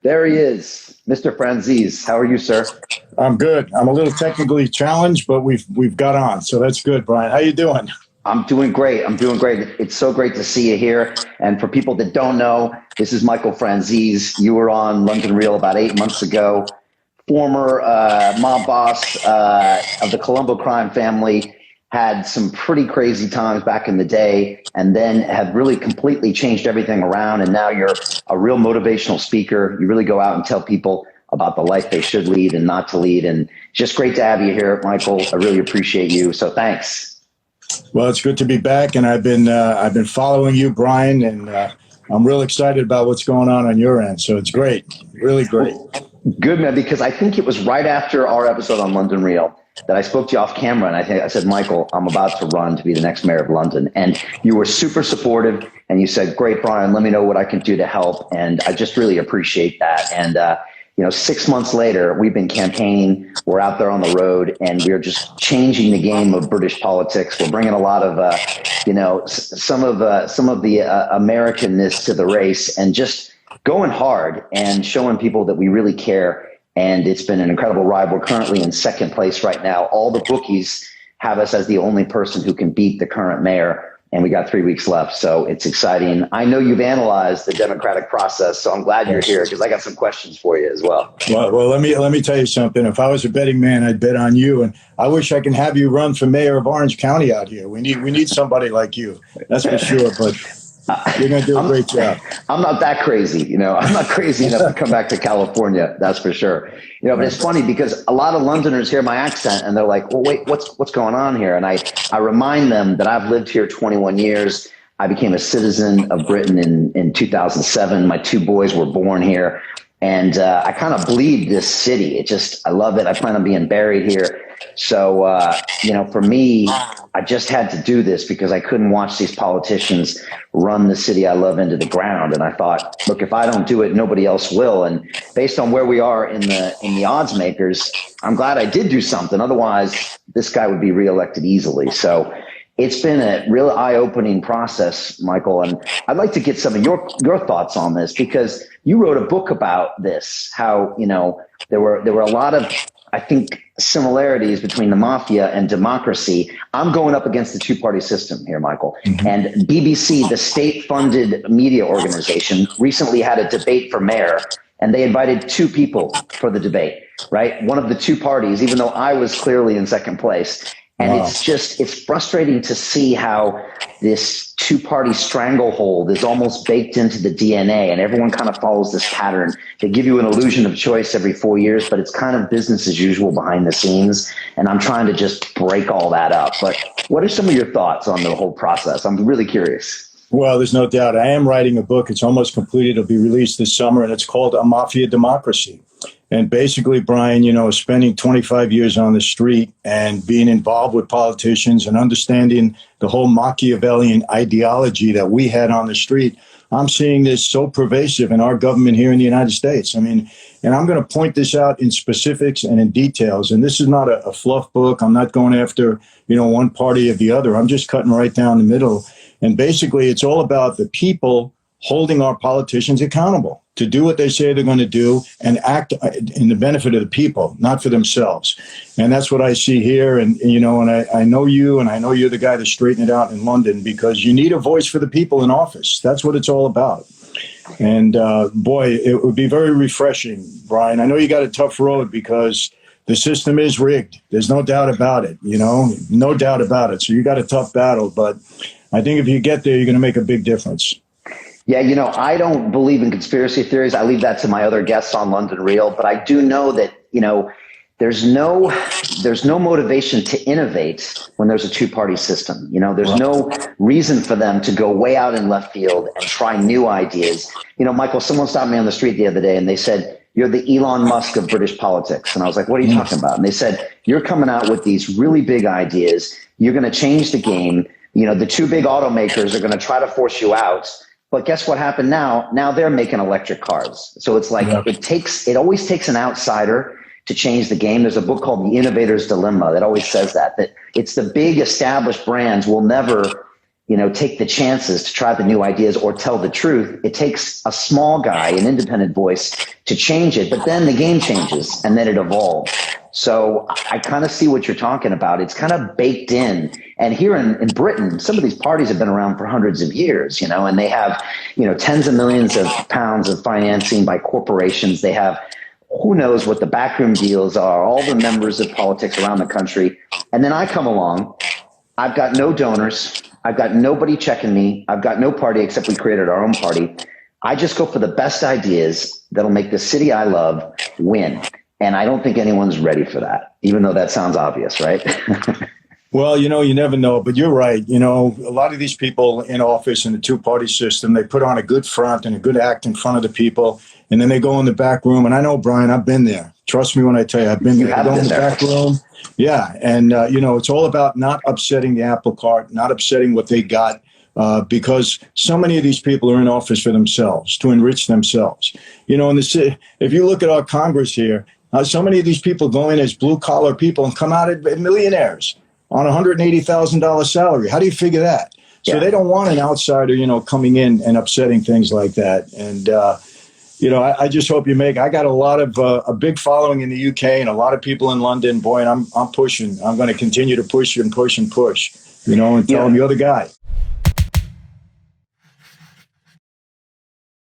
There he is, Mr. Franzese. How are you, sir? I'm good. I'm a little technically challenged, but we've got on, so that's good. Brian, how you doing? I'm doing great. I'm doing great. It's so great to see you here. And for people that don't know, this is Michael Franzese. You were on London Real about 8 months ago. Former mob boss of the Colombo crime family, had some pretty crazy times back in the day, and then have really completely changed everything around. And now you're a real motivational speaker. You really go out and tell people about the life they should lead and not to lead. And just great to have you here, Michael. I really appreciate you. So thanks. Well, it's good to be back, and I've been following you, Brian, and I'm real excited about what's going on your end. So it's great, really great. Good, man, because I think it was right after our episode on London Real that I spoke to you off camera, and I said, Michael, I'm about to run to be the next mayor of London. And you were super supportive, and you said, great, Brian, let me know what I can do to help. And I just really appreciate that. And 6 months later, we've been campaigning. We're out there on the road, and we're just changing the game of British politics. We're bringing a lot of, some of the Americanness to the race, and just going hard and showing people that we really care. And it's been an incredible ride. We're currently in second place right now. All the bookies have us as the only person who can beat the current mayor. And we got 3 weeks left. So it's exciting. I know you've analyzed the democratic process, so I'm glad you're here because I got some questions for you as well. Well, let me tell you something. If I was a betting man, I'd bet on you. And I wish I can have you run for mayor of Orange County out here. We need somebody like you. That's for sure. But you're going to do a great job. I'm not that crazy, I'm not crazy enough to come back to California, that's for sure. But it's funny because a lot of Londoners hear my accent and they're like, well, wait, what's going on here? And I remind them that I've lived here 21 years. I became a citizen of Britain in 2007. My two boys were born here. And I kind of bleed this city. I love it. I plan on being buried here. So, for me, I just had to do this because I couldn't watch these politicians run the city I love into the ground. And I thought, look, if I don't do it, nobody else will. And based on where we are in the odds makers, I'm glad I did do something. Otherwise, this guy would be reelected easily. So it's been a real eye-opening process, Michael. And I'd like to get some of your thoughts on this because you wrote a book about this, how, there were a lot of, I think, similarities between the mafia and democracy. I'm going up against the two-party system here, Michael. Mm-hmm. And BBC, the state-funded media organization, recently had a debate for mayor, and they invited two people for the debate, right? One of the two parties, even though I was clearly in second place. And wow. It's frustrating to see how this two-party stranglehold is almost baked into the DNA, and everyone kind of follows this pattern. They give you an illusion of choice every 4 years, but it's kind of business as usual behind the scenes. And I'm trying to just break all that up. But what are some of your thoughts on the whole process? I'm really curious. Well, there's no doubt. I am writing a book. It's almost completed. It'll be released this summer, and it's called A Mafia Democracy. And basically, Brian, spending 25 years on the street and being involved with politicians and understanding the whole Machiavellian ideology that we had on the street, I'm seeing this so pervasive in our government here in the United States. I mean, and I'm going to point this out in specifics and in details. And this is not a fluff book. I'm not going after, one party or the other. I'm just cutting right down the middle. And basically, it's all about the people holding our politicians accountable to do what they say they're going to do and act in the benefit of the people, not for themselves. And that's what I see here. And I know you, and I know you're the guy to straighten it out in London because you need a voice for the people in office. That's what it's all about. And boy, it would be very refreshing, Brian. I know you got a tough road because the system is rigged. There's no doubt about it, no doubt about it. So you got a tough battle, but I think if you get there, you're going to make a big difference. Yeah, I don't believe in conspiracy theories. I leave that to my other guests on London Real, but I do know that, there's no motivation to innovate when there's a two-party system. There's no reason for them to go way out in left field and try new ideas. Michael, someone stopped me on the street the other day and they said, you're the Elon Musk of British politics. And I was like, what are you talking about? And they said, you're coming out with these really big ideas. You're going to change the game. The two big automakers are going to try to force you out. But guess what happened now? Now they're making electric cars. So it's like it always takes an outsider to change the game. There's a book called The Innovator's Dilemma that always says that it's the big established brands will never take the chances to try the new ideas or tell the truth. It takes a small guy, an independent voice, to change it, but then the game changes and then it evolves. So I kind of see what you're talking about. It's kind of baked in. And here in Britain, some of these parties have been around for hundreds of years, and they have, tens of millions of pounds of financing by corporations. They have who knows what the backroom deals are, all the members of politics around the country. And then I come along. I've got no donors. I've got nobody checking me. I've got no party except we created our own party. I just go for the best ideas that'll make the city I love win. And I don't think anyone's ready for that, even though that sounds obvious, right? Well, you never know, but you're right. A lot of these people in office in the two-party system, they put on a good front and a good act in front of the people, and then they go in the back room. And I know, Brian, I've been there. Trust me when I tell you, I've been there. I go in the back room. Yeah. And, it's all about not upsetting the apple cart, not upsetting what they got, because so many of these people are in office for themselves, to enrich themselves. If you look at our Congress here, so many of these people go in as blue-collar people and come out as millionaires on a $180,000 salary. How do you figure that? So Yeah. they don't want an outsider, coming in and upsetting things like that. And, I just hope I got a lot of a big following in the UK and a lot of people in London. Boy, and I'm pushing. I'm going to continue to push and push and push, and tell them you're the guy.